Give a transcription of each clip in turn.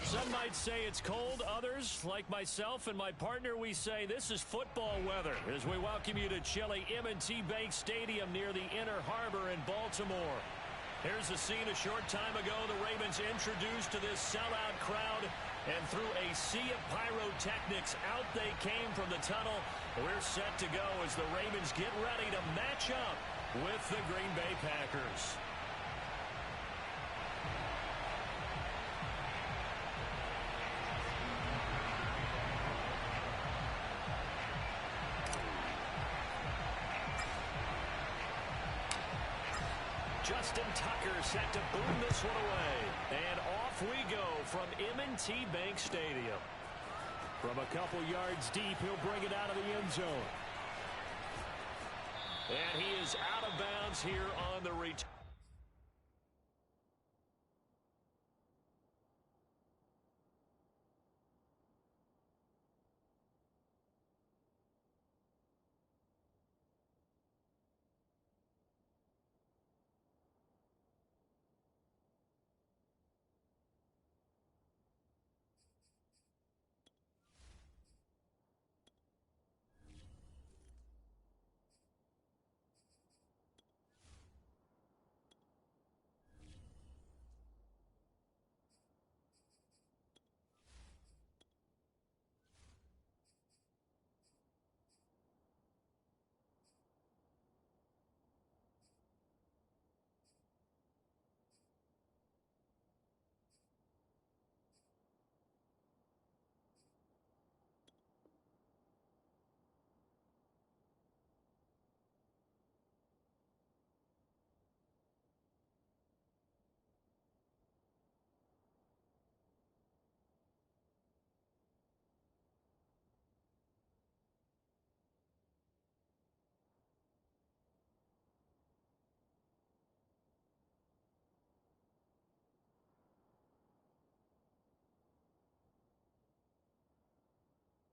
Some might say it's cold. Others, like myself and my partner, we say this is football weather as we welcome you to chilly M&T Bank Stadium near the Inner Harbor in Baltimore. Here's the scene a short time ago. The Ravens introduced to this sellout crowd, and through a sea of pyrotechnics, out they came from the tunnel. We're set to go as the Ravens get ready to match up with the Green Bay Packers. Justin Tucker set to boom this one away. And off we go from M&T Bank Stadium. From a couple yards deep, he'll bring it out of the end zone. And he is out of bounds here on the return.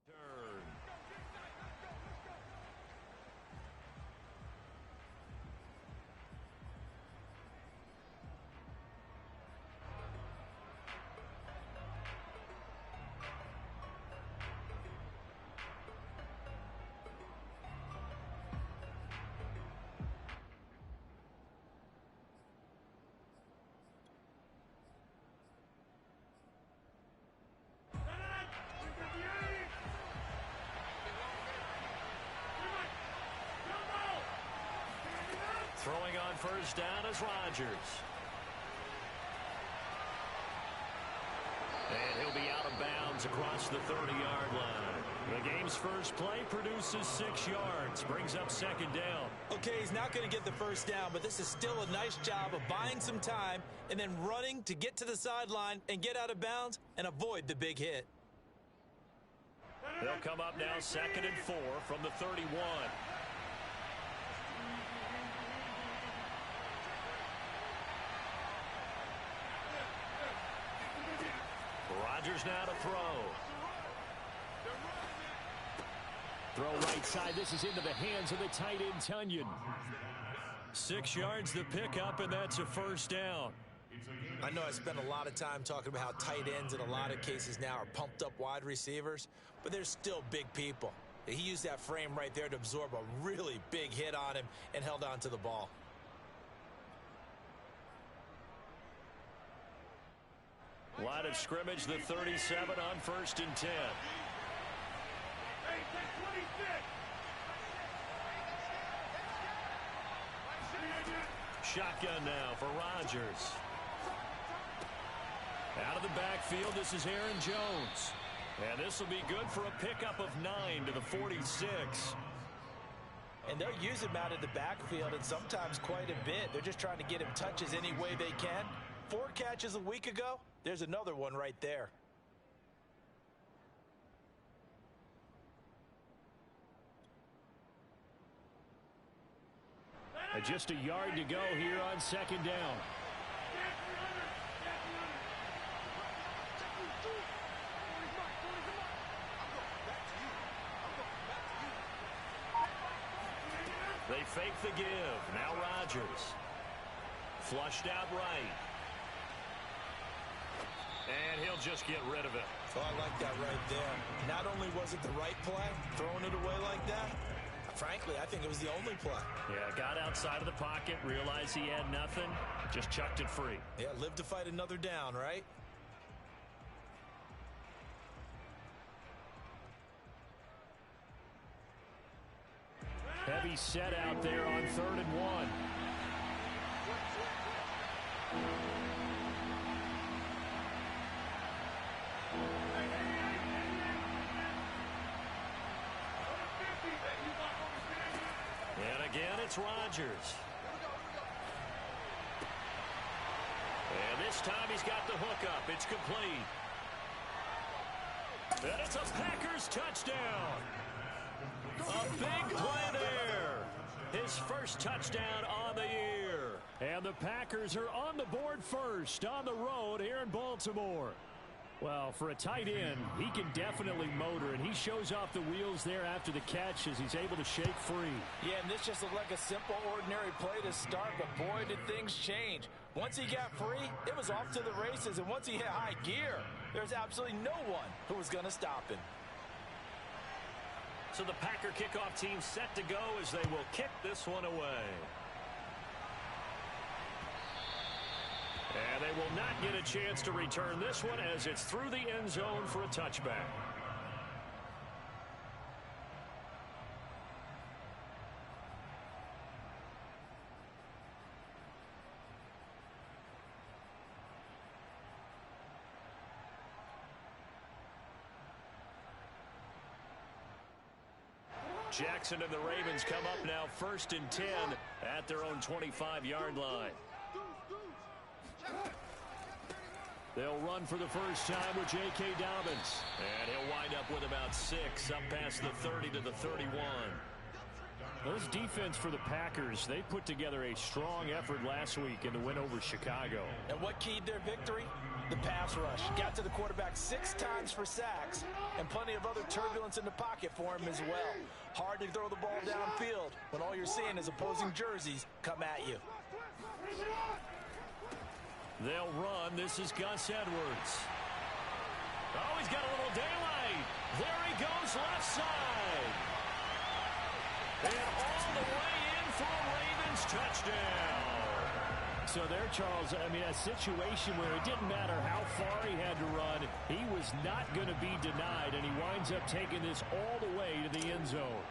Turn. Throwing on first down is Rodgers. And he'll be out of bounds across the 30-yard line. The game's first play produces 6 yards, brings up second down. Okay, he's not going to get the first down, but this is still a nice job of buying some time and then running to get to the sideline and get out of bounds and avoid the big hit. They'll come up now 2nd and 4 from the 31. Rodgers now to throw. Throw right side. This is into the hands of the tight end, Tunyon. 6 yards the pickup, and that's a first down. I know I spent a lot of time talking about how tight ends in a lot of cases now are pumped up wide receivers, but they're still big people. He used that frame right there to absorb a really big hit on him and held on to the ball. Line of scrimmage, the 37 on 1st and 10. Shotgun now for Rodgers. Out of the backfield, this is Aaron Jones. And this will be good for a pickup of 9 to the 46. And they'll use him out of the backfield, and sometimes quite a bit. They're just trying to get him touches any way they can. 4 catches a week ago. There's another one right there. And just a yard to go here on 2nd down. They fake the give. Now Rodgers. Flushed out right. And he'll just get rid of it. Oh, I like that right there. Not only was it the right play, throwing it away like that, frankly, I think it was the only play. Yeah, got outside of the pocket, realized he had nothing, just chucked it free. Yeah, live to fight another down, right? Heavy set out there on 3rd and 1. And again, it's Rodgers. And this time he's got the hook up. It's complete. And it's a Packers touchdown. A big play there. His first touchdown on the year. And the Packers are on the board first on the road here in Baltimore. Well, for a tight end, he can definitely motor, and he shows off the wheels there after the catch as he's able to shake free. Yeah, and this just looked like a simple, ordinary play to start, but boy, did things change. Once he got free, it was off to the races, and once he hit high gear, there's absolutely no one who was going to stop him. So the Packer kickoff team set to go as they will kick this one away. And they will not get a chance to return this one as it's through the end zone for a touchback. Jackson and the Ravens come up now 1st and 10 at their own 25-yard line. They'll run for the first time with J.K. Dobbins. And he'll wind up with about 6 up past the 30 to the 31. Those defense for the Packers, they put together a strong effort last week in the win over Chicago. And what keyed their victory? The pass rush. Got to the quarterback 6 times for sacks and plenty of other turbulence in the pocket for him as well. Hard to throw the ball downfield when all you're seeing is opposing jerseys come at you. They'll run. This is Gus Edwards. Oh, he's got a little daylight. There he goes left side. And all the way in for a Ravens touchdown. So there, Charles, I mean, a situation where it didn't matter how far he had to run, he was not going to be denied, and he winds up taking this all the way to the end zone.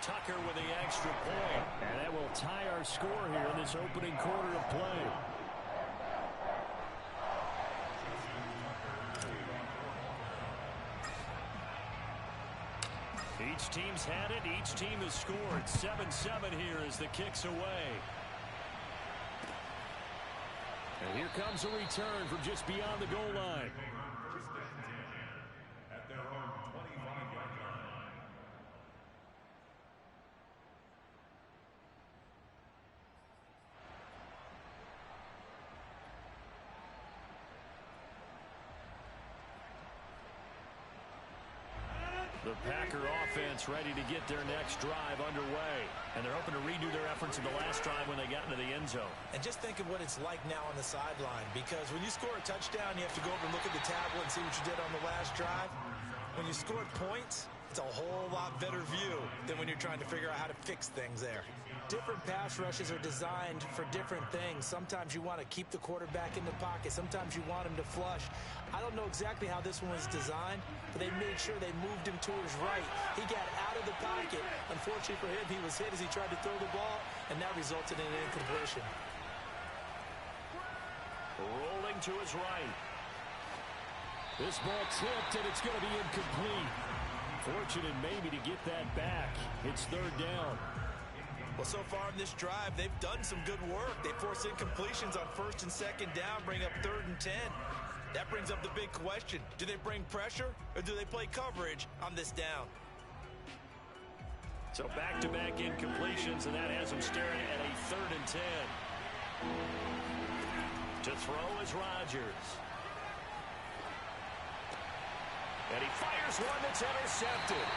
Tucker with the extra point, and that will tie our score here in this opening quarter of play. Each team's had it. Each team has scored. 7-7 here as the kick's away. And here comes a return from just beyond the goal line. At their own 25-yard line. The Packer offense ready to get their next drive underway. And they're hoping to redo their efforts in the last drive when they got into the end zone. And just think of what it's like now on the sideline, because when you score a touchdown, you have to go over and look at the tablet and see what you did on the last drive. When you scored points, it's a whole lot better view than when you're trying to figure out how to fix things there. Different pass rushes are designed for different things. Sometimes you want to keep the quarterback in the pocket. Sometimes you want him to flush. I don't know exactly how this one was designed, but they made sure they moved him to his right. He got out of the pocket. Unfortunately for him, he was hit as he tried to throw the ball, and that resulted in an incompletion. Rolling to his right. This ball tipped, and it's going to be incomplete. Fortunate maybe to get that back. It's 3rd down. Well, so far in this drive, they've done some good work. They force incompletions on 1st and 2nd down, bring up 3rd and 10. That brings up the big question. Do they bring pressure, or do they play coverage on this down? So back-to-back incompletions, and that has them staring at a 3rd and 10. To throw is Rodgers. And he fires one that's intercepted.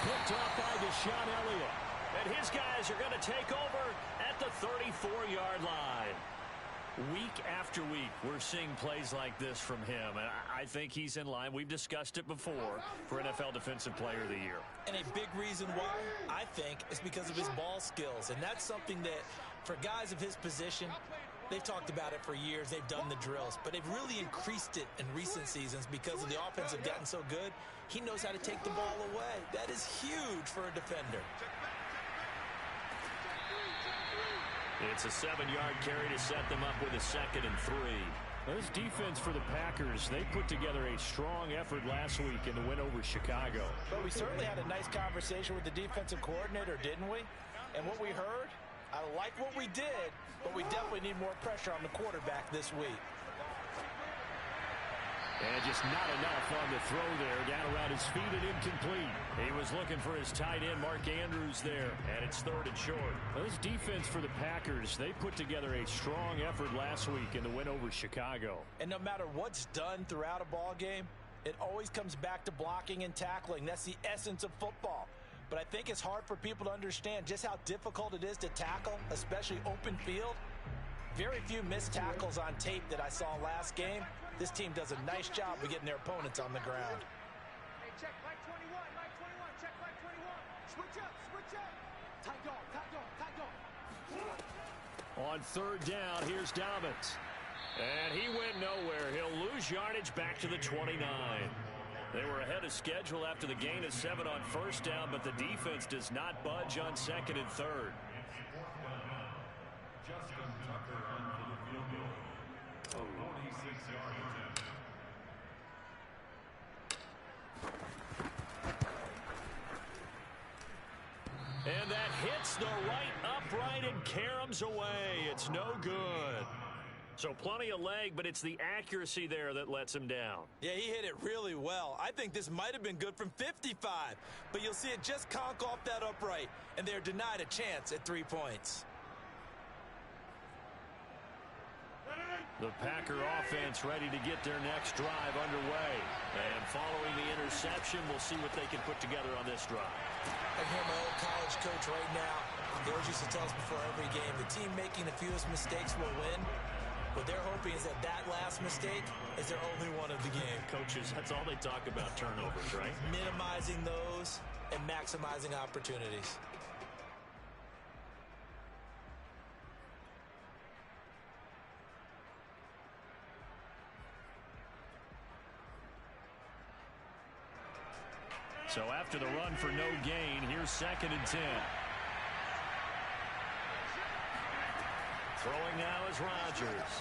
Picked up by Deshaun Elliott. And his guys are going to take over at the 34-yard line. Week after week, we're seeing plays like this from him. And I think he's in line. We've discussed it before for NFL Defensive Player of the Year. And a big reason why, I think, is because of his ball skills. And that's something that, for guys of his position, they've talked about it for years. They've done the drills. But they've really increased it in recent seasons because of the offense have gotten so good. He knows how to take the ball away. That is huge for a defender. It's a 7-yard carry to set them up with a 2nd and 3. This defense for the Packers, they put together a strong effort last week in the win over Chicago. But we certainly had a nice conversation with the defensive coordinator, didn't we? And what we heard, I like what we did, but we definitely need more pressure on the quarterback this week. And just not enough on the throw there. Down around his feet and incomplete. He was looking for his tight end, Mark Andrews, there. And it's 3rd and short. Well, this defense for the Packers, they put together a strong effort last week in the win over Chicago. And no matter what's done throughout a ball game, it always comes back to blocking and tackling. That's the essence of football. But I think it's hard for people to understand just how difficult it is to tackle, especially open field. Very few missed tackles on tape that I saw last game. This team does a nice job of getting their opponents on the ground. Hey, check Mike 21, Mike 21, check Mike 21. Switch up, switch up. Tight dog, tight dog, tight dog. On 3rd down, here's Dobbins. And he went nowhere. He'll lose yardage back to the 29. They were ahead of schedule after the gain of 7 on 1st down, but the defense does not budge on 2nd and 3rd. Justin Tucker on for the field goal. A 46-yard attempt. And that hits the right upright and caroms away. It's no good. So plenty of leg, but it's the accuracy there that lets him down. Yeah, he hit it really well. I think this might have been good from 55. But you'll see it just conk off that upright, and they're denied a chance at 3 points. The Packer offense ready to get their next drive underway. And following the interception, we'll see what they can put together on this drive. I hear my old college coach right now. They always used to tell us before every game, the team making the fewest mistakes will win. What they're hoping is that that last mistake is their only one of the game. Coaches, that's all they talk about, turnovers, right? Minimizing those and maximizing opportunities. So after the run for no gain, here's 2nd and 10. Throwing now is Rodgers.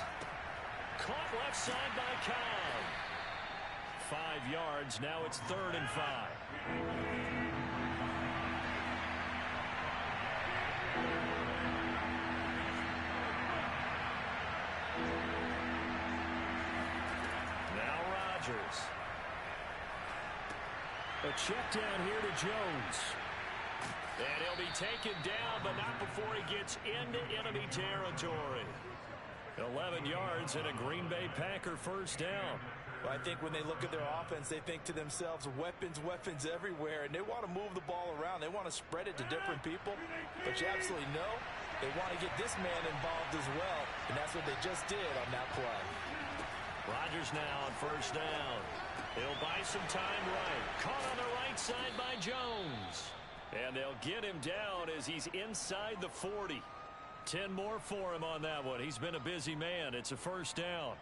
Caught left side by Cobb. 5 yards. Now it's 3rd and 5. Now Rodgers. A check down here to Jones. And he'll be taken down, but not before he gets into enemy territory. 11 yards and a Green Bay Packer 1st down. Well, I think when they look at their offense, they think to themselves, weapons, weapons everywhere, and they want to move the ball around. They want to spread it to different people, but you absolutely know they want to get this man involved as well, and that's what they just did on that play. Rodgers now on 1st down. He'll buy some time right. Caught on the right side by Jones. And they'll get him down as he's inside the 40. 10 more for him on that one. He's been a busy man. It's a 1st down.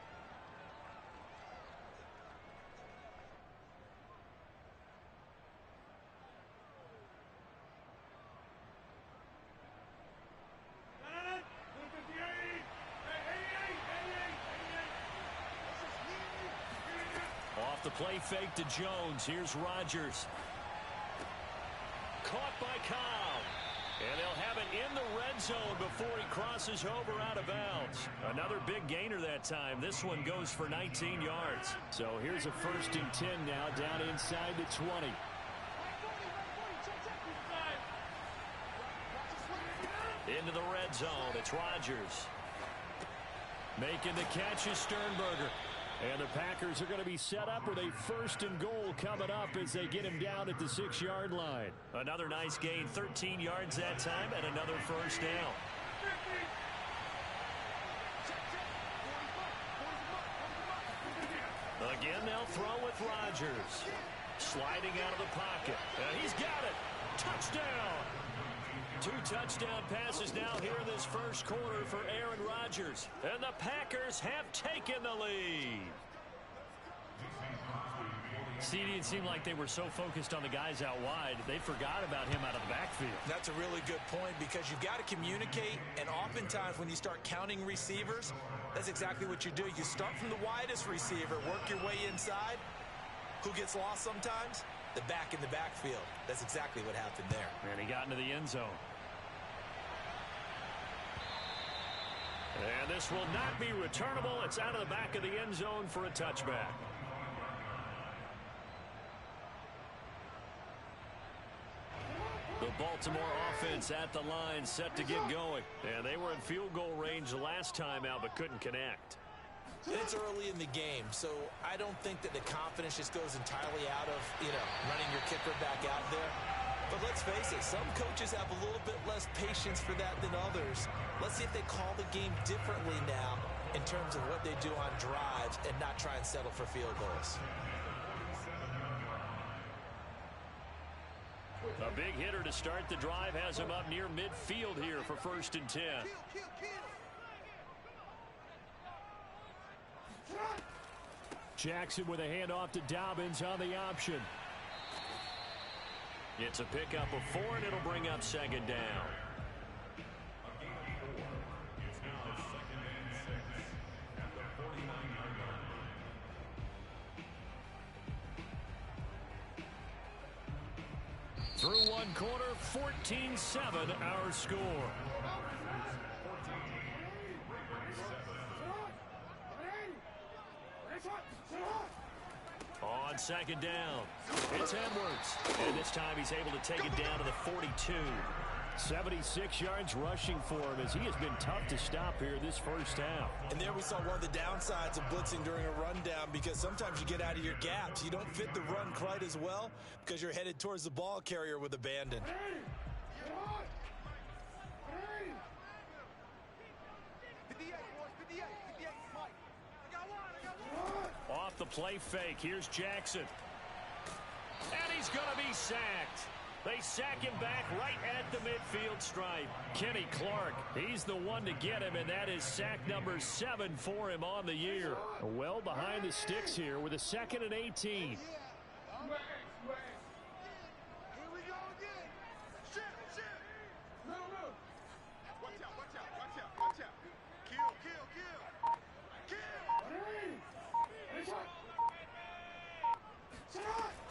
Off the play fake to Jones. Here's Rodgers. Caught by Cobb. And they'll have it in the red zone before he crosses over out of bounds. Another big gainer that time. This one goes for 19 yards. So here's a 1st and 10 now down inside the 20. Into the red zone. It's Rodgers. Making the catch is Sternberger. And the Packers are going to be set up with a 1st and goal coming up as they get him down at the 6-yard line. Another nice gain, 13 yards that time, and another 1st down. Again, they'll throw with Rodgers. Sliding out of the pocket. And he's got it. Touchdown. 2 touchdown passes now here in this 1st quarter for Aaron Rodgers. And the Packers have taken the lead. CD, it seemed like they were so focused on the guys out wide, they forgot about him out of the backfield. That's a really good point because you've got to communicate, and oftentimes when you start counting receivers, that's exactly what you do. You start from the widest receiver, work your way inside. Who gets lost sometimes? The back in the backfield. That's exactly what happened there. And he got into the end zone. And this will not be returnable. It's out of the back of the end zone for a touchback. The Baltimore offense at the line set to get going. And they were in field goal range last time out but couldn't connect. It's early in the game, so I don't think that the confidence just goes entirely out of, running your kicker back out there. But let's face it, some coaches have a little bit less patience for that than others. Let's see if they call the game differently now in terms of what they do on drives and not try and settle for field goals. A big hitter to start the drive has him up near midfield here for 1st and 10. Jackson with a handoff to Dobbins on the option. It's a pickup of 4, and it'll bring up 2nd down. Through 1 quarter, 14-7 our score. On 2nd down, it's Edwards. And this time he's able to take it down to the 42. 76 yards rushing for him as he has been tough to stop here this 1st half. And there we saw one of the downsides of blitzing during a rundown because sometimes you get out of your gaps. You don't fit the run quite as well because you're headed towards the ball carrier with abandon. Off the play fake, here's Jackson. And he's going to be sacked. They sack him back right at the midfield stripe. Kenny Clark, he's the one to get him, and that is sack number 7 for him on the year. Well behind the sticks here with a 2nd and 18.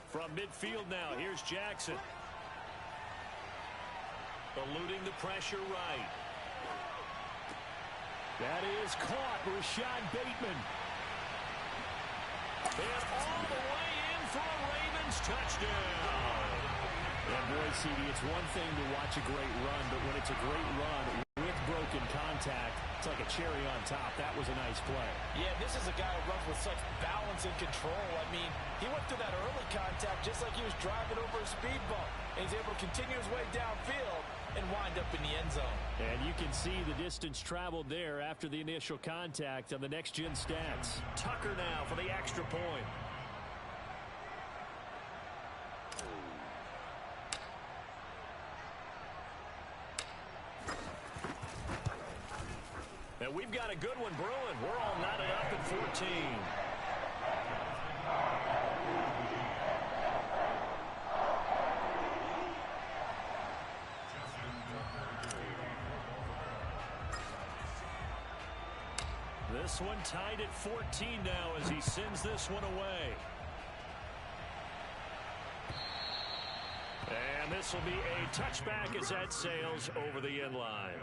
From midfield now, here's Jackson. Eluding the pressure right. That is caught. Rashad Bateman. And all the way in for a Ravens touchdown. And boy, CD, it's one thing to watch a great run, but when it's a great run with broken contact, it's like a cherry on top. That was a nice play. Yeah, this is a guy who runs with such balance and control. I mean, he went through that early contact just like he was driving over a speed bump. And he's able to continue his way downfield and wind up in the end zone. And you can see the distance traveled there after the initial contact on the next-gen stats. Tucker now for the extra point. And we've got a good one brewing. We're all knotted up at 14. This one tied at 14 now as he sends this one away. And this will be a touchback as that sails over the end line.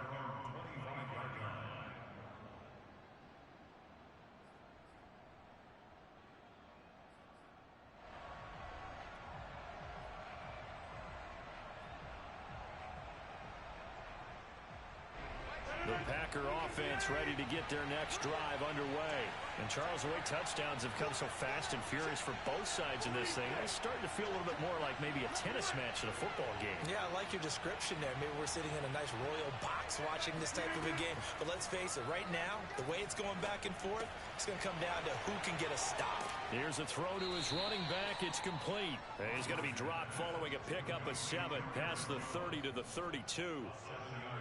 The Packer defense ready to get their next drive underway. And Charles, the way touchdowns have come so fast and furious for both sides in this thing, it's starting to feel a little bit more like maybe a tennis match in a football game. Yeah, I like your description there. Maybe we're sitting in a nice royal box watching this type of a game. But let's face it, right now, the way it's going back and forth, it's going to come down to who can get a stop. Here's a throw to his running back. It's complete. He's going to be dropped following a pickup of 7 past the 30 to the 32.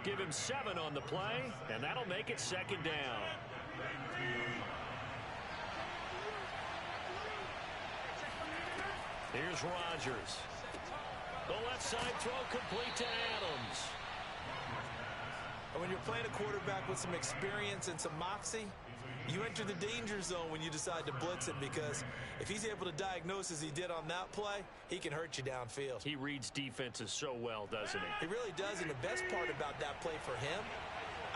Give him 7 on the play, and that'll make it second down. Here's Rodgers. The left side throw complete to Adams. When you're playing a quarterback with some experience and some moxie, you enter the danger zone when you decide to blitz him, because if he's able to diagnose as he did on that play, he can hurt you downfield. He reads defenses so well, doesn't he? He really does, and the best part about that play for him,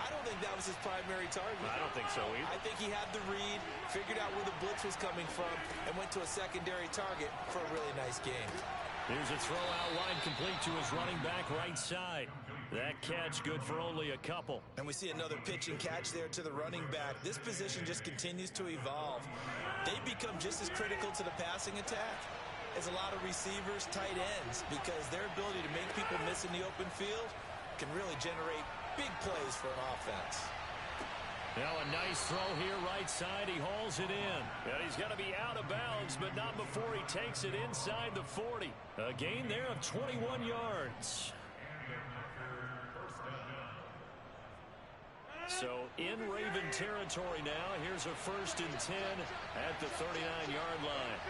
I don't think that was his primary target. I don't think so either. I think he had the read, figured out where the blitz was coming from, and went to a secondary target for a really nice game. Here's a throw out wide complete to his running back right side. That catch good for only a couple. And we see another pitch and catch there to the running back. This position just continues to evolve. They become just as critical to the passing attack as a lot of receivers, tight ends, because their ability to make people miss in the open field can really generate big plays for an offense. Now a nice throw here right side. He hauls it in. And he's going to be out of bounds, but not before he takes it inside the 40. A gain there of 21 yards. So in Raven territory now. Here's a 1st and 10 at the 39-yard line.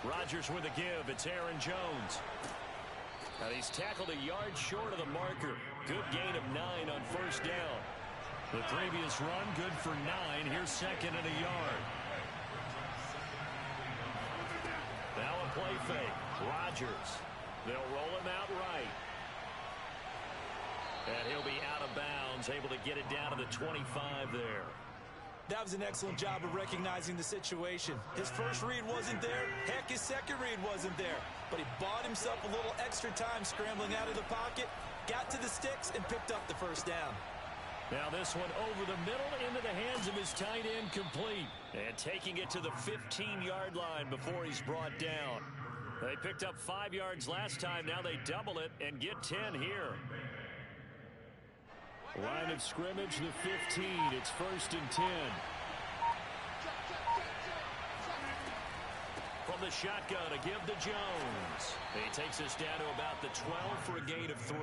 Rodgers with a give. It's Aaron Jones. And he's tackled a yard short of the marker. Good gain of 9 on 1st down. The previous run good for 9. Here's 2nd and a yard. Now a play fake. Rodgers. They'll roll him out right. And he'll be out of bounds, able to get it down to the 25 there. That was an excellent job of recognizing the situation. His first read wasn't there. Heck, his second read wasn't there. But he bought himself a little extra time scrambling out of the pocket, got to the sticks, and picked up the 1st down. Now this one over the middle into the hands of his tight end, complete. And taking it to the 15-yard line before he's brought down. They picked up 5 yards last time. Now they double it and get 10 here. Line of scrimmage, the 15. It's 1st and 10. From the shotgun, a give to Jones. He takes us down to about the 12 for a gain of 3.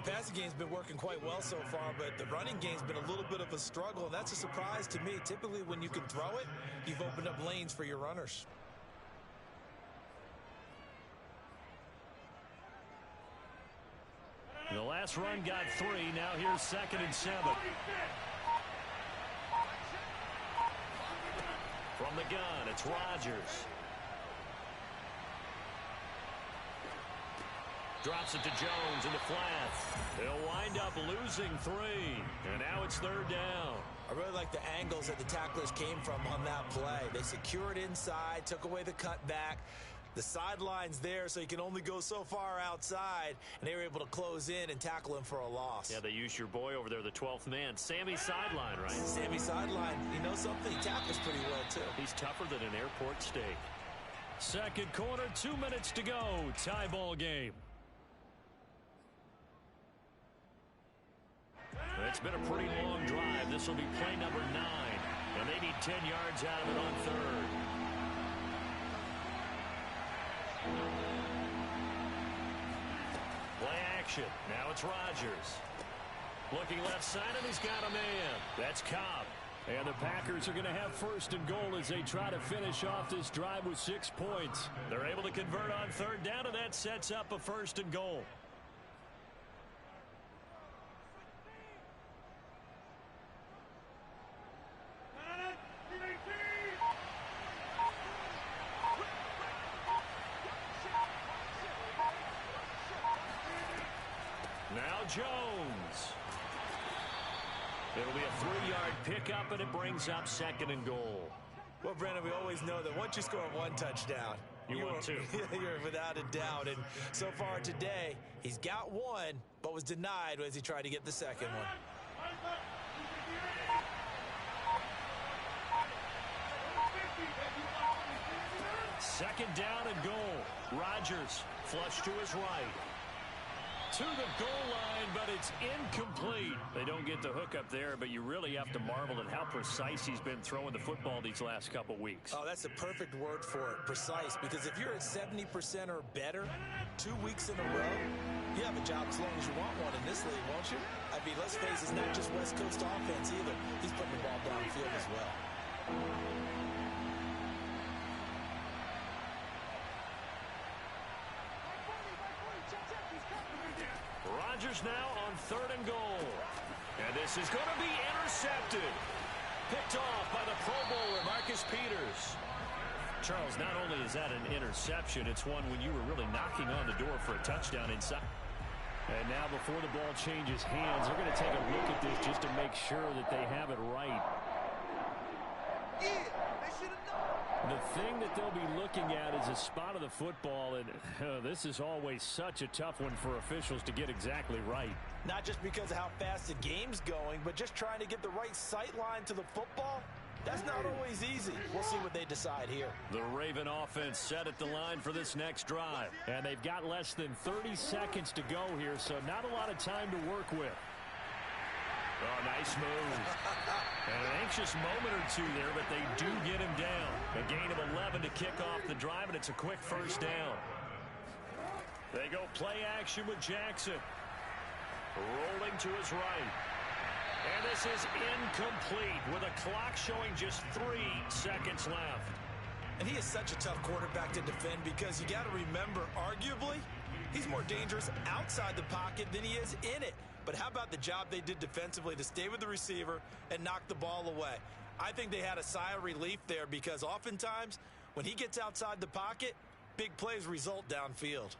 The passing game's been working quite well so far, but the running game's been a little bit of a struggle, and that's a surprise to me. Typically, when you can throw it, you've opened up lanes for your runners. The last run got 3. Now here's 2nd and 7. From the gun, it's Rodgers. Drops it to Jones in the flat. They'll wind up losing 3. And now it's 3rd down. I really like the angles that the tacklers came from on that play. They secured inside, took away the cutback. The sideline's there, so you can only go so far outside, and they were able to close in and tackle him for a loss. Yeah, they used your boy over there, the 12th man. Sammy Sideline, right? Sammy Sideline. You know something? He tackles pretty well, too. He's tougher than an airport steak. Second quarter, 2 minutes to go. Tie ball game. It's been a pretty long drive. This will be play number 9, and they need 10 yards out of it on 3rd. Play action. Now it's Rodgers. Looking left side, and he's got a man. That's Cobb. And the Packers are going to have 1st and goal as they try to finish off this drive with 6 points. They're able to convert on 3rd down, and that sets up a 1st and goal. Now Jones. It'll be a 3-yard pickup, and it brings up 2nd and goal. Well, Brandon, we always know that once you score 1 touchdown, You won 2. You're without a doubt. And so far today, he's got one, but was denied as he tried to get the second one. Second down and goal. Rodgers flush to his right. To the goal line, but it's incomplete. They don't get the hook up there, but you really have to marvel at how precise he's been throwing the football these last couple weeks. Oh, that's a perfect word for it, precise, because if you're at 70% or better 2 weeks in a row, you have a job as long as you want one in this league, won't you? I mean, let's face it, it's not just West Coast offense either. He's putting the ball downfield as well. Rodgers now on 3rd and goal. And this is going to be intercepted. Picked off by the Pro Bowler, Marcus Peters. Charles, not only is that an interception, it's one when you were really knocking on the door for a touchdown inside. And now before the ball changes hands, they're going to take a look at this just to make sure that they have it right. Yeah, they should have known. The thing that they'll be looking at is a spot of the football, and this is always such a tough one for officials to get exactly right. Not just because of how fast the game's going, but just trying to get the right sight line to the football. That's not always easy. We'll see what they decide here. The Raven offense set at the line for this next drive, and they've got less than 30 seconds to go here, so not a lot of time to work with. Oh, nice move. And an anxious moment or two there, but they do get him down. A gain of 11 to kick off the drive, and it's a quick first down. They go play action with Jackson. Rolling to his right. And this is incomplete with a clock showing just 3 seconds left. And he is such a tough quarterback to defend because you got to remember, arguably, he's more dangerous outside the pocket than he is in it. But how about the job they did defensively to stay with the receiver and knock the ball away? I think they had a sigh of relief there because oftentimes when he gets outside the pocket, big plays result downfield.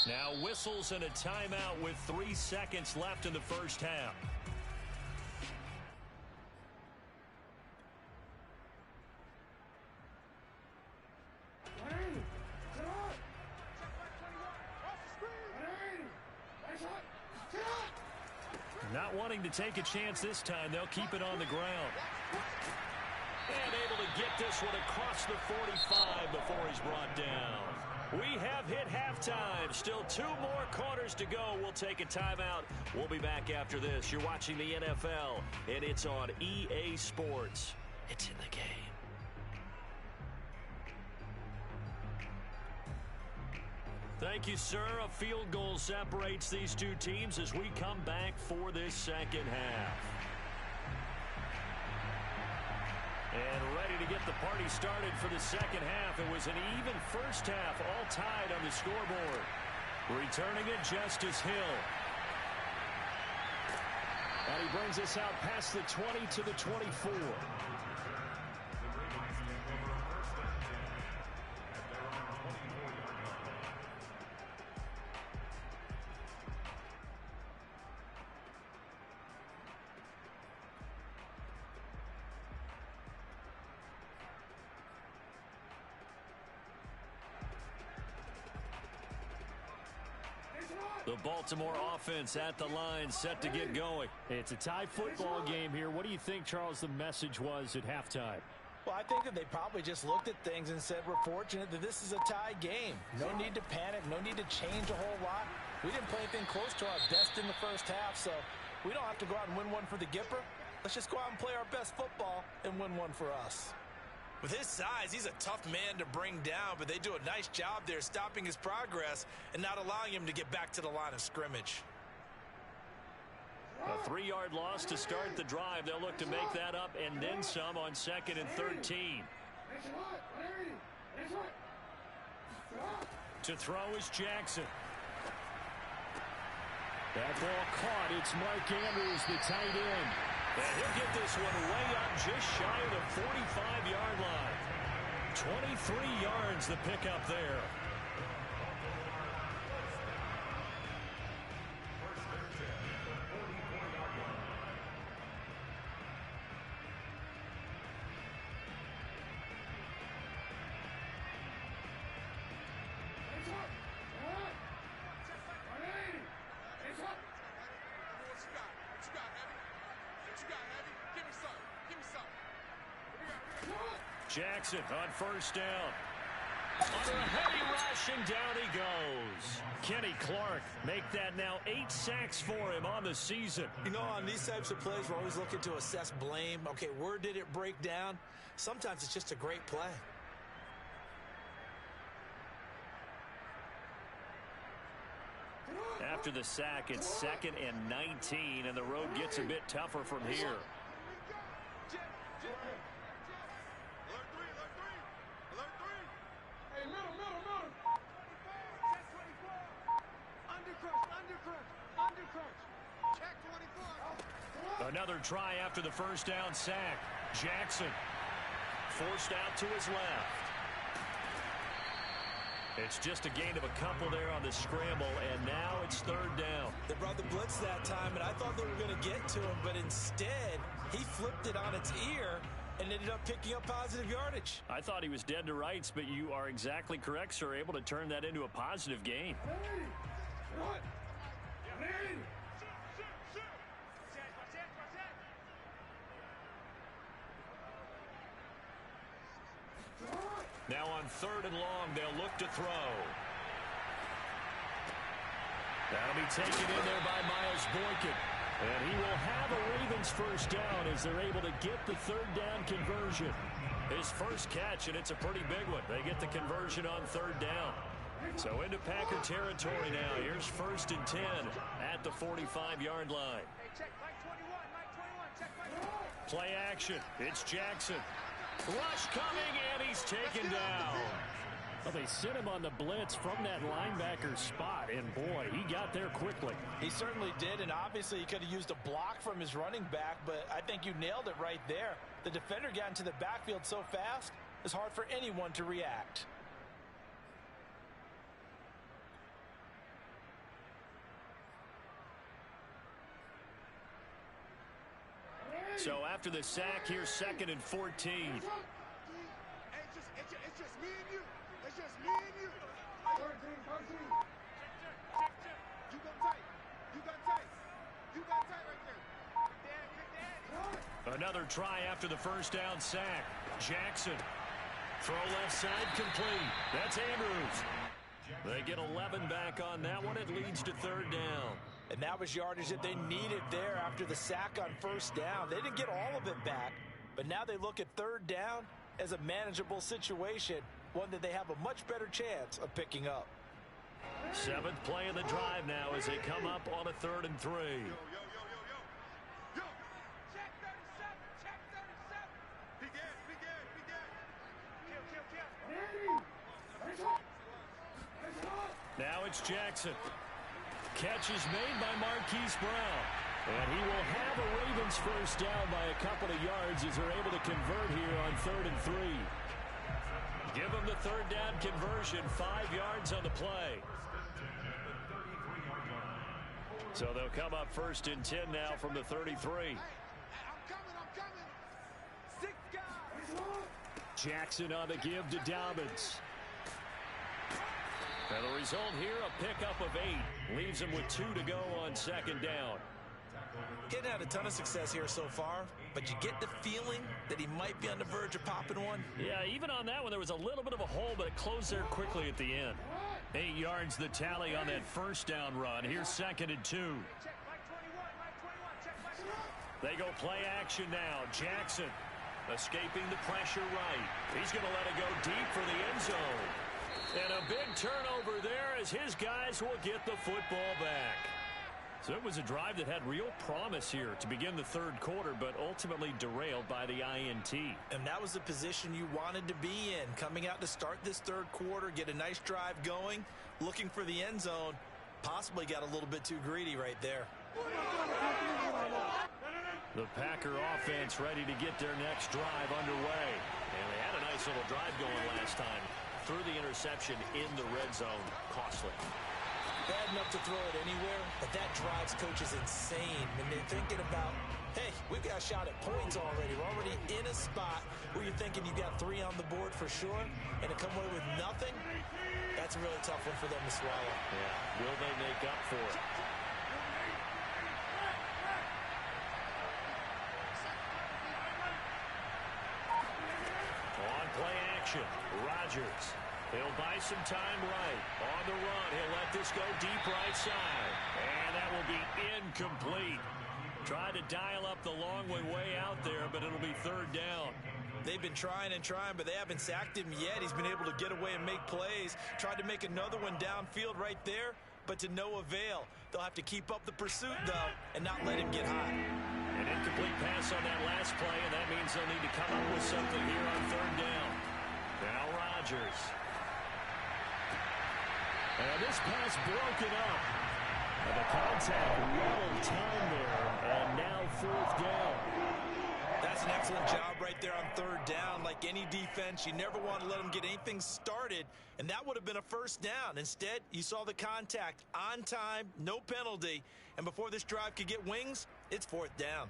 Now whistles and a timeout with 3 seconds left in the first half. Not wanting to take a chance this time, they'll keep it on the ground. And able to get this one across the 45 before he's brought down. We have hit halftime. Still 2 more quarters to go. We'll take a timeout. We'll be back after this. You're watching the NFL, and it's on EA Sports. It's in the game. Thank you, sir. A field goal separates these two teams as we come back for this second half. And ready to get the party started for the second half. It was an even first half, all tied on the scoreboard. Returning it, Justice Hill. And he brings us out past the 20 to the 24. The Baltimore offense at the line, set to get going. It's a tie football game here. What do you think, Charles, the message was at halftime? Well, I think that they probably just looked at things and said, we're fortunate that this is a tie game. No need to panic, no need to change a whole lot. We didn't play anything close to our best in the first half, so we don't have to go out and win one for the Gipper. Let's just go out and play our best football and win one for us. With his size, he's a tough man to bring down, but they do a nice job there stopping his progress and not allowing him to get back to the line of scrimmage. A 3-yard loss to start the drive. They'll look to make that up and then some on 2nd and 13. To throw is Jackson. That ball caught. It's Mark Andrews, the tight end. And he'll get this one way up just shy of the 45-yard line. 23 yards the pickup there. Jackson on first down. Under a heavy rush, and down he goes. Kenny Clark make that now 8 sacks for him on the season. You know, on these types of plays, we're always looking to assess blame. Okay, where did it break down? Sometimes it's just a great play. After the sack, it's 2nd and 19, and the road gets a bit tougher from here. Another try after the first down sack. Jackson forced out to his left. It's just a gain of a couple there on the scramble, and now it's 3rd down. They brought the blitz that time, and I thought they were going to get to him, but instead, he flipped it on its ear and ended up picking up positive yardage. I thought he was dead to rights, but you are exactly correct, sir. Able to turn that into a positive gain. Now on 3rd and long, they'll look to throw. That'll be taken in there by Miles Boykin. And he will have a Ravens first down as they're able to get the 3rd down conversion. His first catch, and it's a pretty big one. They get the conversion on 3rd down. So into Packer territory now. Here's 1st and 10 at the 45-yard line. Play action. It's Jackson. Rush coming, and he's taken down. Well, they sent him on the blitz from that linebacker spot, and boy, he got there quickly. He certainly did, and obviously he could have used a block from his running back, but I think you nailed it right there. The defender got into the backfield so fast, it's hard for anyone to react. So after the sack, here's 2nd and 14. It's just me and you. It's just me and you. 13. You got tight. You got tight right there. Another try after the first down sack. Jackson. Throw left side complete. That's Andrews. They get 11 back on that one. It leads to 3rd down. And that was yardage that they needed there after the sack on first down. They didn't get all of it back, but now they look at 3rd down as a manageable situation, one that they have a much better chance of picking up. 7th play of the drive now as they come up on a 3rd and 3. Check 37. Check 37. Kill. Now it's Jackson. Catch is made by Marquise Brown. And he will have a Ravens first down by a couple of yards as they're able to convert here on 3rd and 3. Give them the 3rd down conversion, 5 yards on the play. So they'll come up 1st and 10 now from the 33. I'm coming. 6 guys. Jackson on the give to Dobbins. And the result here, a pickup of 8. Leaves him with 2 to go on 2nd down. Getting had a ton of success here so far, but you get the feeling that he might be on the verge of popping one. Yeah, even on that one, there was a little bit of a hole, but it closed there quickly at the end. 8 yards the tally on that first down run. Here's 2nd and 2. Check Mike 21. Check Mike 21. They go play action now. Jackson escaping the pressure right. He's going to let it go deep for the end zone. And a big turnover there as his guys will get the football back. So it was a drive that had real promise here to begin the 3rd quarter, but ultimately derailed by the INT. And that was the position you wanted to be in. Coming out to start this 3rd quarter, get a nice drive going, looking for the end zone. Possibly got a little bit too greedy right there. The Packer offense ready to get their next drive underway. And they had a nice little drive going last time. Through the interception in the red zone. Costly. Bad enough to throw it anywhere, but that drives coaches insane when they're thinking about, hey, we've got a shot at points already. We're already in a spot where you're thinking you got 3 on the board for sure, and to come away with nothing, that's a really tough one for them to swallow. Yeah, will they make up for it? On possession. Rodgers. He'll buy some time right. On the run, he'll let this go deep right side. And that will be incomplete. Tried to dial up the long way out there, but it'll be third down. They've been trying and trying, but they haven't sacked him yet. He's been able to get away and make plays. Tried to make another one downfield right there, but to no avail. They'll have to keep up the pursuit, though, and not let him get hot. An incomplete pass on that last play, and that means they'll need to come up with something here on third down. Now Rodgers. And this pass broken up. And the contact well timed there, and now fourth down. That's an excellent job right there on third down. Like any defense, you never want to let them get anything started, and that would have been a first down. Instead, you saw the contact on time, no penalty, and before this drive could get wings, it's fourth down.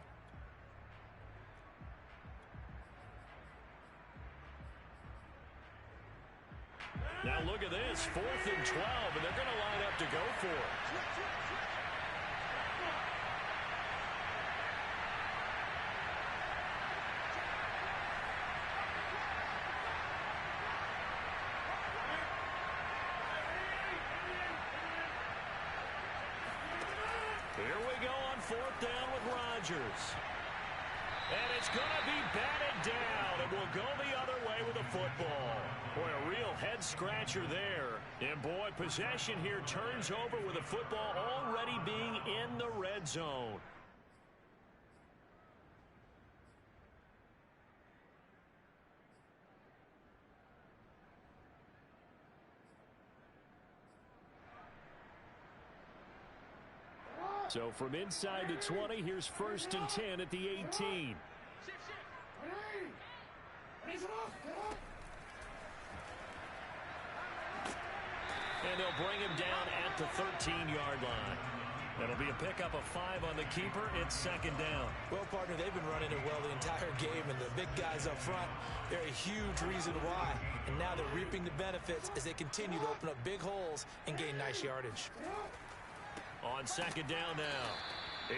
Now look at this, 4th and 12, and they're going to line up to go for it. Here we go on 4th down with Rodgers. And it's going to be batted down. It will go the other way with the football. Boy, a real head-scratcher there. And, boy, possession here turns over with the football already being in the red zone. So from inside the 20, here's 1st and 10 at the 18. And they'll bring him down at the 13-yard line. That'll be a pickup of 5 on the keeper. It's 2nd down. Well, partner, they've been running it well the entire game, and the big guys up front, they're a huge reason why. And now they're reaping the benefits as they continue to open up big holes and gain nice yardage. On 2nd down now,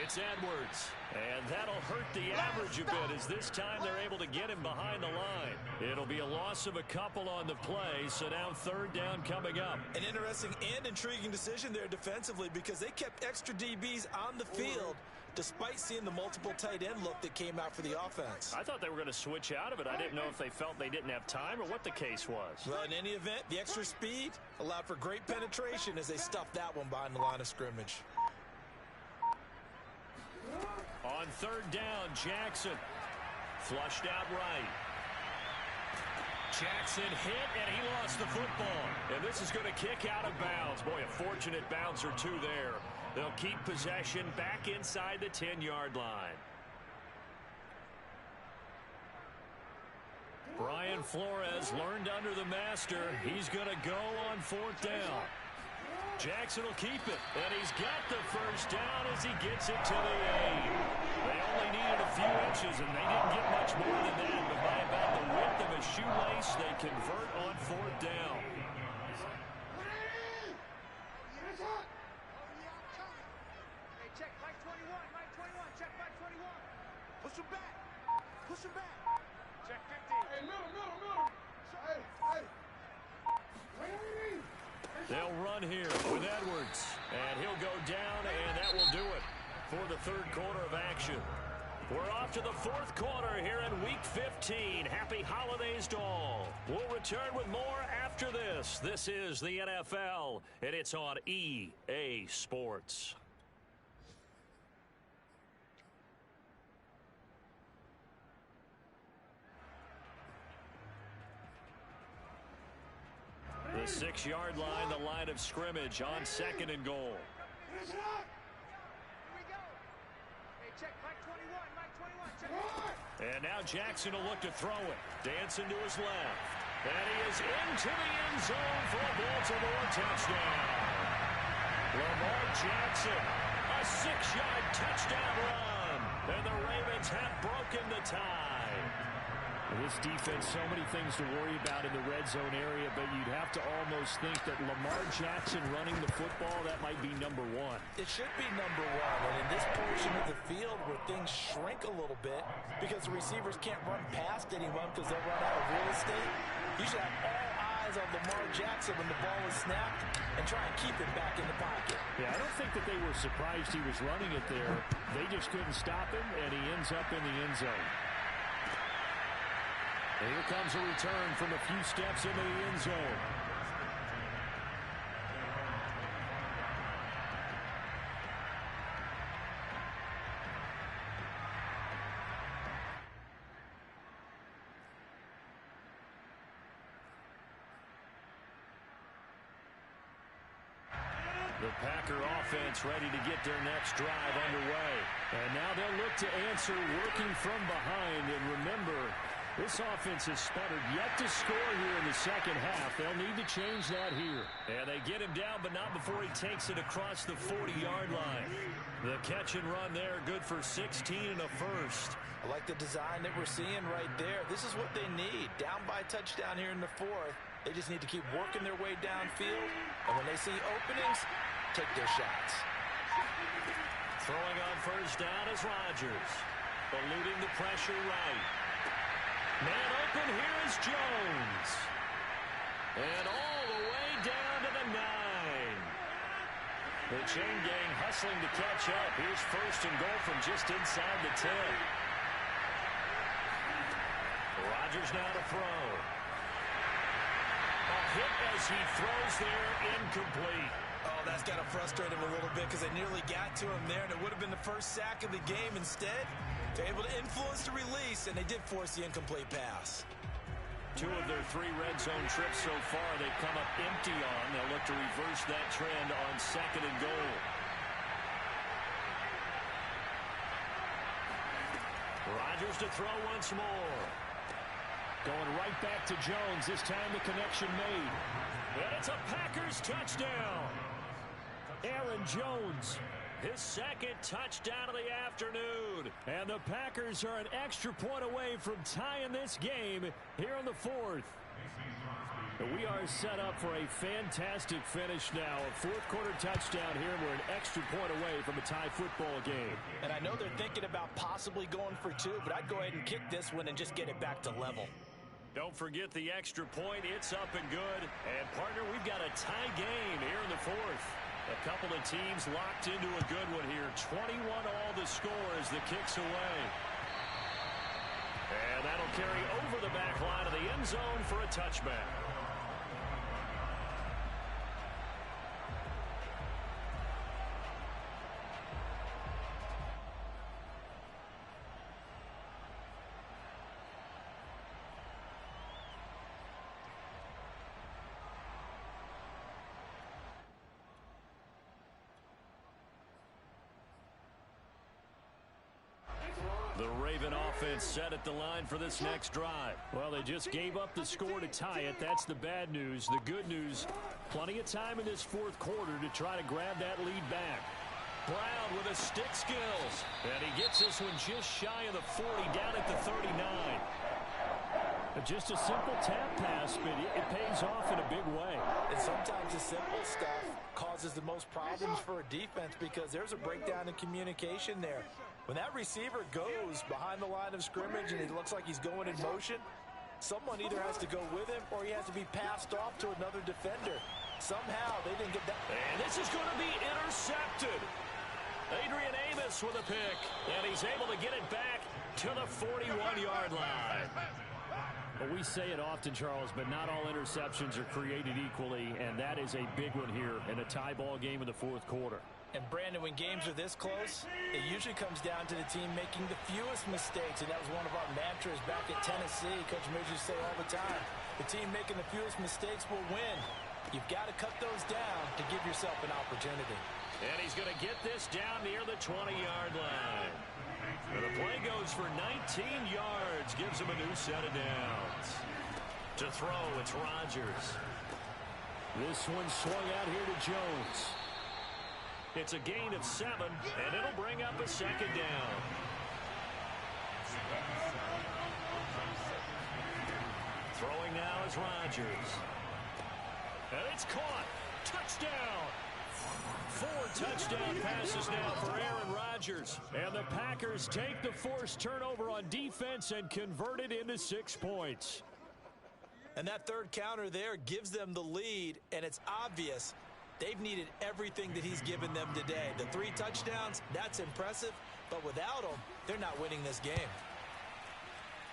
it's Edwards. And that'll hurt the average a bit as this time they're able to get him behind the line. It'll be a loss of a couple on the play, so now 3rd down coming up. An interesting and intriguing decision there defensively because they kept extra DBs on the field despite seeing the multiple tight end look that came out for the offense. I thought they were going to switch out of it. I didn't know if they felt they didn't have time or what the case was. Well, in any event, the extra speed allowed for great penetration as they stuffed that one behind the line of scrimmage. On 3rd down, Jackson flushed out right. Jackson hit, and he lost the football. And this is going to kick out of bounds. Boy, a fortunate bounce or two there. They'll keep possession back inside the 10-yard line. Brian Flores learned under the master. He's going to go on 4th down. Jackson will keep it, and he's got the first down as he gets it to the 8. They only needed a few inches, and they didn't get much more than that, but by about the width of a shoelace, they convert on 4th down. Hey, check Mike 21, Mike 21, check Mike 21. Push him back. Push him back. Check 50. Hey, middle. Hey. They'll run here with Edwards, and he'll go down, and that will do it for the 3rd quarter of action. We're off to the 4th quarter here in Week 15. Happy holidays to all. We'll return with more after this. This is the NFL, and it's on EA Sports. The 6-yard line, the line of scrimmage on 2nd and goal. Here we go. Hey, check Mike 21, Mike 21, check. And now Jackson will look to throw it. Dancing to his left. And he is into the end zone for a Baltimore touchdown. Lamar Jackson, a 6-yard touchdown run. And the Ravens have broken the tie. This defense, so many things to worry about in the red zone area, but you'd have to almost think that Lamar Jackson running the football, that might be number one. It should be number one, and in this portion of the field where things shrink a little bit because the receivers can't run past anyone because they'll run out of real estate, you should have all eyes on Lamar Jackson when the ball is snapped and try and keep it back in the pocket. Yeah, I don't think that they were surprised he was running it there. They just couldn't stop him, and he ends up in the end zone. And here comes a return from a few steps into the end zone. The Packer offense ready to get their next drive underway. And now they'll look to answer working from behind. And remember, this offense has sputtered yet to score here in the second half. They'll need to change that here. And they get him down, but not before he takes it across the 40-yard line. The catch and run there, good for 16 and a first. I like the design that we're seeing right there. This is what they need. Down by a touchdown here in the fourth. They just need to keep working their way downfield. And when they see openings, take their shots. Throwing on first down is Rodgers. Eluding the pressure right. Man open, here is Jones. And all the way down to the 9. The chain gang hustling to catch up. Here's first and goal from just inside the 10. Rodgers now to throw. A hit as he throws there, incomplete. Oh, that's got to frustrate him a little bit because they nearly got to him there, and it would have been the first sack of the game. Instead, they're able to influence the release, and they did force the incomplete pass. 2 of their 3 red zone trips so far they've come up empty on. They'll look to reverse that trend on second and goal. Rodgers to throw once more. Going right back to Jones. This time the connection made. And it's a Packers touchdown. Aaron Jones, his second touchdown of the afternoon. And the Packers are an extra point away from tying this game here in the fourth. We are set up for a fantastic finish now. A fourth-quarter touchdown here, and we're an extra point away from a tie football game. And I know they're thinking about possibly going for 2, but I'd go ahead and kick this one and just get it back to level. Don't forget the extra point. It's up and good. And, partner, we've got a tie game here in the fourth. A couple of teams locked into a good one here. 21 all the score as the kick's away. And that'll carry over the back line of the end zone for a touchback. The Raven offense set at the line for this next drive. Well, they just gave up the score to tie it. That's the bad news. The good news, plenty of time in this fourth quarter to try to grab that lead back. Brown with his stick skills. And he gets this one just shy of the 40, down at the 39. Just a simple tap pass, but it pays off in a big way. And sometimes the simple stuff causes the most problems for a defense because there's a breakdown in communication there. When that receiver goes behind the line of scrimmage and it looks like he's going in motion, someone either has to go with him or he has to be passed off to another defender. Somehow they didn't get that. And this is going to be intercepted. Adrian Amos with a pick, and he's able to get it back to the 41-yard line. Well, we say it often, Charles, but not all interceptions are created equally, and that is a big one here in a tie ball game in the fourth quarter. And, Brandon, when games are this close, it usually comes down to the team making the fewest mistakes, and that was one of our mantras back at Tennessee. Coach Midge used to say all the time, the team making the fewest mistakes will win. You've got to cut those down to give yourself an opportunity. And he's going to get this down near the 20-yard line. And the play goes for 19 yards, gives him a new set of downs. To throw, it's Rodgers. This one swung out here to Jones. It's a gain of 7, and it'll bring up a second down. now is Rodgers. And it's caught. Touchdown. 4 touchdown passes now for Aaron Rodgers. And the Packers take the forced turnover on defense and convert it into 6 points. And that third counter there gives them the lead, and it's obvious they've needed everything that he's given them today. The 3 touchdowns, that's impressive, but without them, they're not winning this game.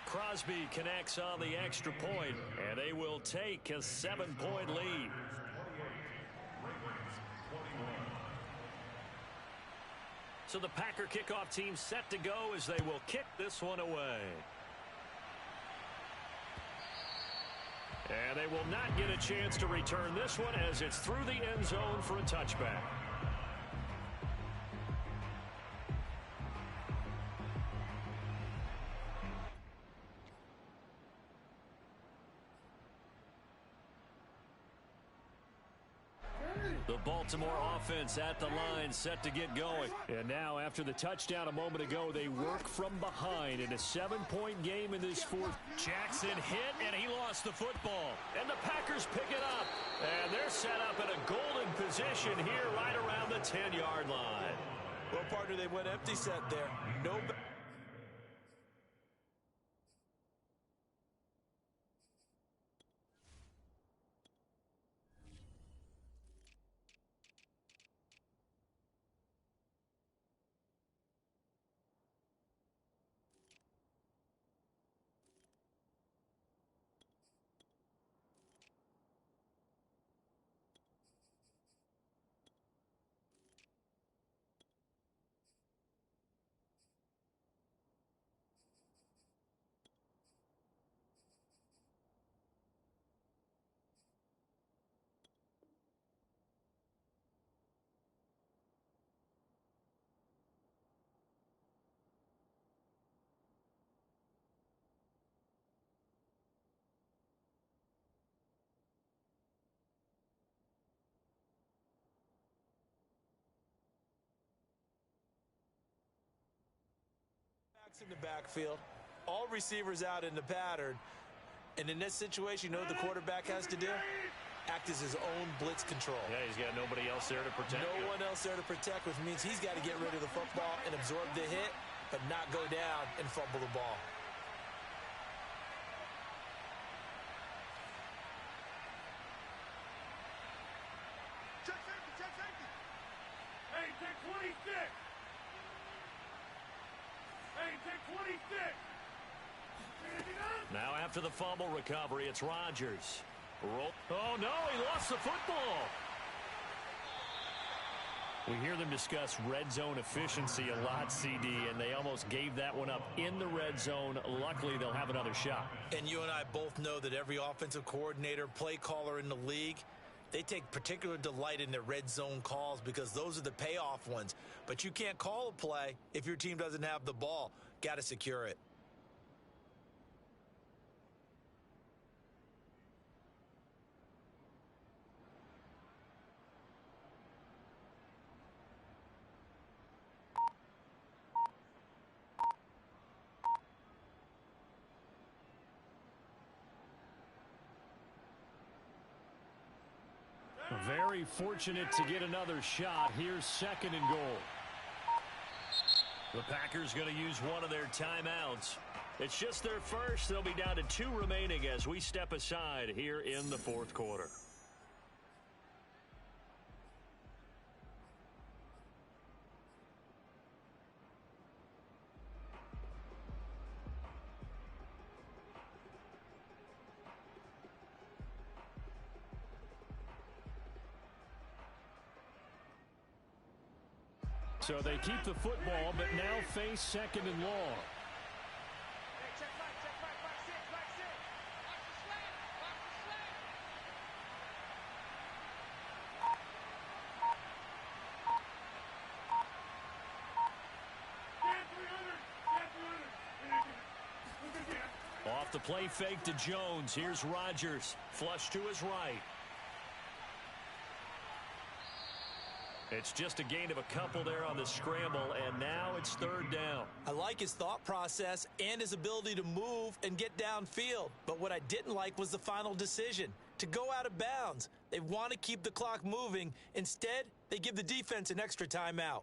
Crosby connects on the extra point, and they will take a 7-point lead. So the Packer kickoff team set to go as they will kick this one away. And they will not get a chance to return this one as it's through the end zone for a touchback. The Baltimore offense at the line set to get going. And now after the touchdown a moment ago, they work from behind in a 7-point game in this fourth. Jackson hit and he lost the football. And the Packers pick it up. And they're set up in a golden position here right around the 10-yard line. Well, partner, they went empty set there. No. In the backfield, all receivers out in the pattern, and in this situation, you know what the quarterback has to do? Act as his own blitz control. Yeah, he's got nobody else there to protect. No one else there to protect, which means he's got to get rid of the football and absorb the hit, but not go down and fumble the ball. Check safety, check safety. Hey, take 26. Hey, take 26. Now after the fumble recovery, it's Rodgers. Oh, no, he lost the football. We hear them discuss red zone efficiency a lot, CD, and they almost gave that one up in the red zone. Luckily, they'll have another shot. And you and I both know that every offensive coordinator, play caller in the league, they take particular delight in their red zone calls because those are the payoff ones. But you can't call a play if your team doesn't have the ball. Got to secure it. Very fortunate to get another shot. Here's 2nd and goal. The Packers going to use one of their timeouts. It's just their first. They'll be down to 2 remaining as we step aside here in the 4th quarter. So they keep the football, but now face 2nd and long. Hey, check back, back six, back six. Watch the slant, watch the slant. Off the play fake to Jones. Here's Rodgers. Flush to his right. It's just a gain of a couple there on the scramble, and now it's third down. I like his thought process and his ability to move and get downfield. But what I didn't like was the final decision, to go out of bounds. They want to keep the clock moving. Instead, they give the defense an extra timeout.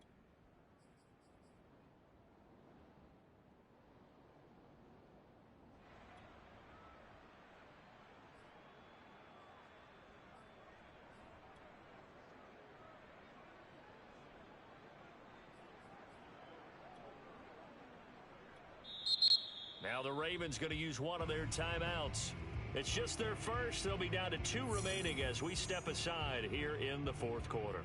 Now the Ravens going to use one of their timeouts. It's just their first. They'll be down to 2 remaining as we step aside here in the fourth quarter.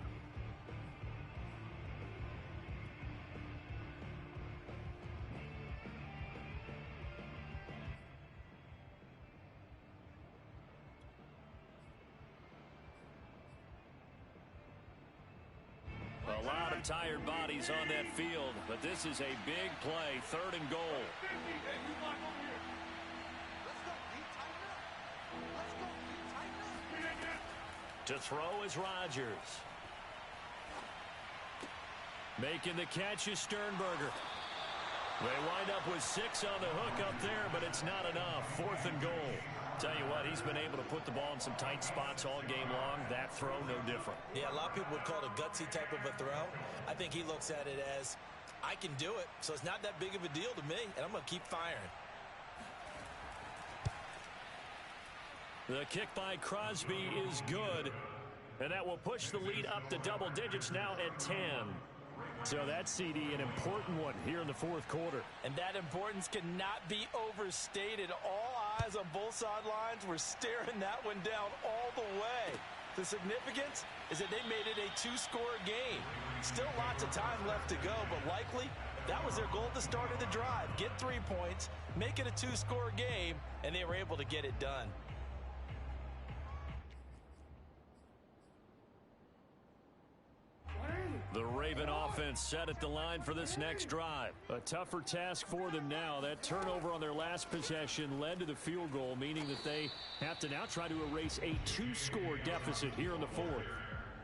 A lot of tired bodies on that field, but this is a big play, 3rd and goal. To throw is Rodgers. Making the catch is Sternberger. They wind up with 6 on the hook up there, but it's not enough. 4th and goal. Tell you what, he's been able to put the ball in some tight spots all game long. That throw, no different. Yeah, a lot of people would call it a gutsy type of a throw. I think he looks at it as, I can do it, so it's not that big of a deal to me, and I'm going to keep firing. The kick by Crosby is good, and that will push the lead up to double digits now at 10. So that CD, an important one here in the fourth quarter. And that importance cannot be overstated. All eyes on both sidelines were staring that one down all the way. The significance is that they made it a 2-score game. Still lots of time left to go, but likely that was their goal at the start of the drive. Get 3 points, make it a 2-score game, and they were able to get it done. The Raven offense set at the line for this next drive. A tougher task for them now. That turnover on their last possession led to the field goal, meaning that they have to now try to erase a 2-score deficit here in the fourth.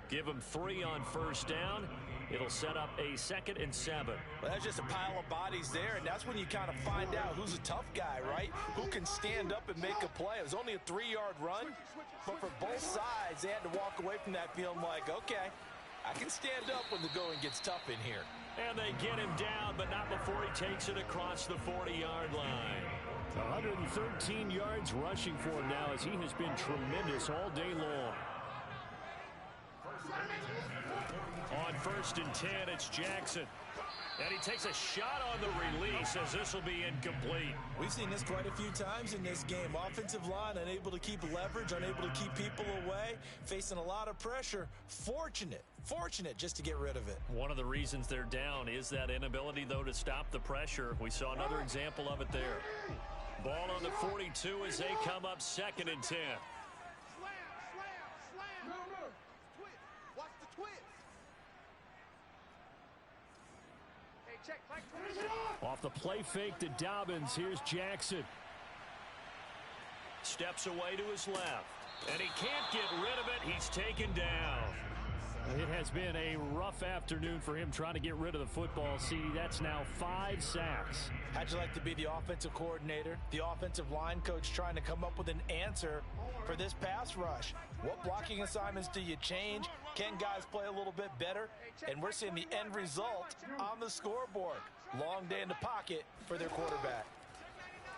Give them 3 on first down. It'll set up a 2nd and 7. Well, that's just a pile of bodies there, and that's when you kind of find out who's a tough guy, right? Who can stand up and make a play. It was only a 3-yard run, but for both sides, they had to walk away from that feeling like, okay, I can stand up when the going gets tough in here. And they get him down, but not before he takes it across the 40-yard line. 113 yards rushing for him now as he has been tremendous all day long. On 1st and 10, it's Jackson. And he takes a shot on the release as this will be incomplete. We've seen this quite a few times in this game. Offensive line unable to keep leverage, unable to keep people away, facing a lot of pressure. Fortunate just to get rid of it. One of the reasons they're down is that inability, though, to stop the pressure. We saw another example of it there. Ball on the 42 as they come up 2nd and 10. Off the play fake to Dobbins. Here's Jackson. Steps away to his left. And he can't get rid of it. He's taken down. It has been a rough afternoon for him trying to get rid of the football. See, that's now 5 sacks. How'd you like to be the offensive coordinator, the offensive line coach trying to come up with an answer for this pass rush? What blocking assignments do you change? Can guys play a little bit better? And we're seeing the end result on the scoreboard. Long day in the pocket for their quarterback.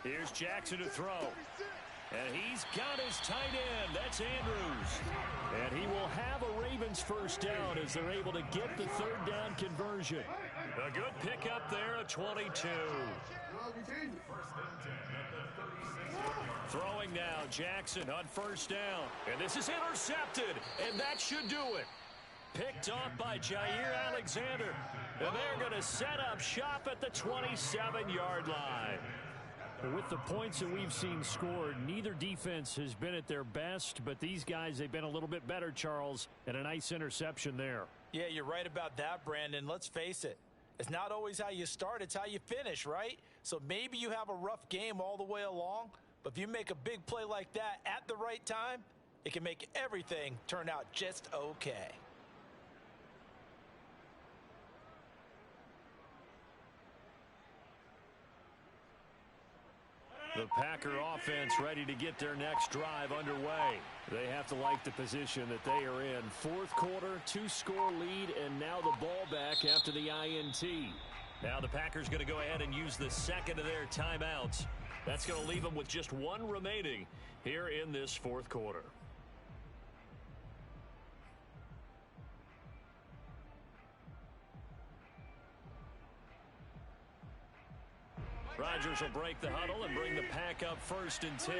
Here's Jackson to throw. And he's got his tight end. That's Andrews. And he will have a Ravens first down as they're able to get the 3rd down conversion. A good pickup there at 22. Throwing now, Jackson on first down. And this is intercepted. And that should do it. Picked off by Jair Alexander. And they're going to set up shop at the 27-yard line. With the points that we've seen scored, neither defense has been at their best, but these guys, they've been a little bit better, Charles, and a nice interception there. Yeah, you're right about that, Brandon. Let's face it. It's not always how you start, it's how you finish, right? So maybe you have a rough game all the way along, but if you make a big play like that at the right time, it can make everything turn out just okay. Packer offense ready to get their next drive underway. They have to like the position that they are in. Fourth quarter, 2-score lead, and now the ball back after the INT. Now the Packers going to go ahead and use the second of their timeouts. That's going to leave them with just one remaining here in this fourth quarter. Rodgers will break the huddle and bring the Pack up 1st and 10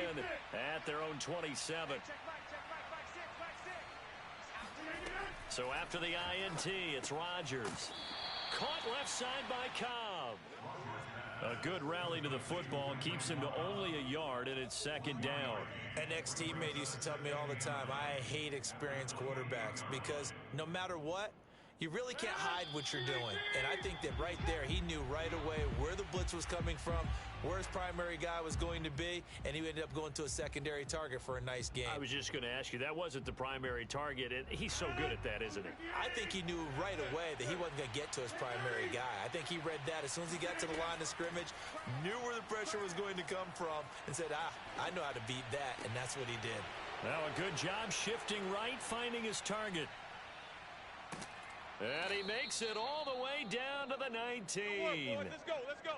at their own 27. So after the INT, it's Rodgers. Caught left side by Cobb. A good rally to the football keeps him to only a yard, and it's 2nd down. An ex-teammate used to tell me all the time, I hate experienced quarterbacks because no matter what, you really can't hide what you're doing. And I think that right there, he knew right away where the blitz was coming from, where his primary guy was going to be, and he ended up going to a secondary target for a nice game. I was just going to ask you, that wasn't the primary target, and he's so good at that, isn't he? I think he knew right away that he wasn't going to get to his primary guy. I think he read that as soon as he got to the line of scrimmage, knew where the pressure was going to come from, and said, I know how to beat that, and that's what he did. Now a good job shifting right, finding his target. And he makes it all the way down to the 19. Let's go, let's go.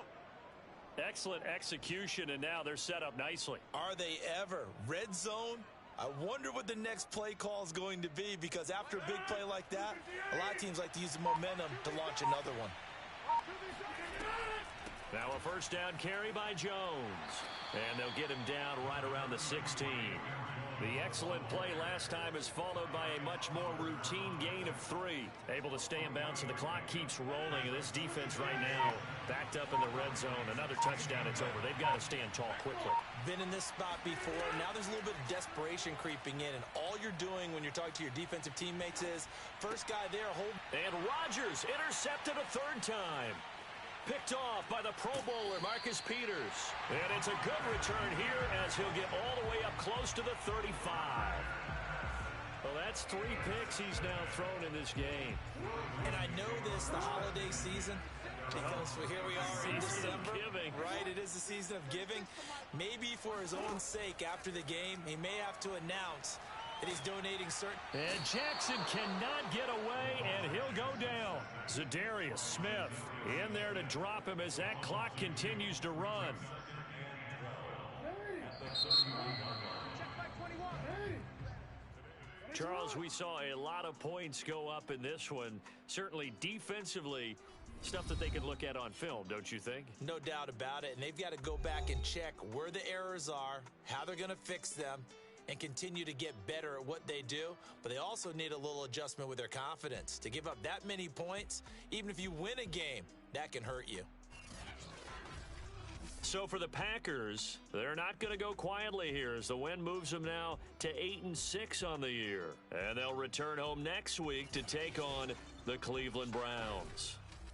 Excellent execution, and now they're set up nicely. Are they ever? Red zone? I wonder what the next play call is going to be, because after a big play like that, a lot of teams like to use the momentum to launch another one. Now a 1st down carry by Jones. And they'll get him down right around the 16. The excellent play last time is followed by a much more routine gain of 3. Able to stay in bounds, and the clock keeps rolling. And this defense right now backed up in the red zone. Another touchdown, it's over. They've got to stand tall quickly. Been in this spot before. Now there's a little bit of desperation creeping in. And all you're doing when you're talking to your defensive teammates is, first guy there, hold. And Rodgers intercepted a 3rd time. Picked off by the Pro Bowler, Marcus Peters. And it's a good return here as he'll get all the way up close to the 35. Well, that's 3 picks he's now thrown in this game. And I know this, the holiday season, because here we are in December. Right, it is the season of giving. Maybe for his own sake, after the game, he may have to announce that he's donating certain. And Jackson cannot get away, and he'll go down. Zadarius Smith in there to drop him as that clock continues to run. Charles, we saw a lot of points go up in this one. Certainly defensively, stuff that they can look at on film, don't you think? No doubt about it, and they've got to go back and check where the errors are, how they're going to fix them, and continue to get better at what they do. But they also need a little adjustment with their confidence. To give up that many points, even if you win a game, that can hurt you. So for the Packers, they're not going to go quietly here as the win moves them now to 8-6 on the year. And they'll return home next week to take on the Cleveland Browns.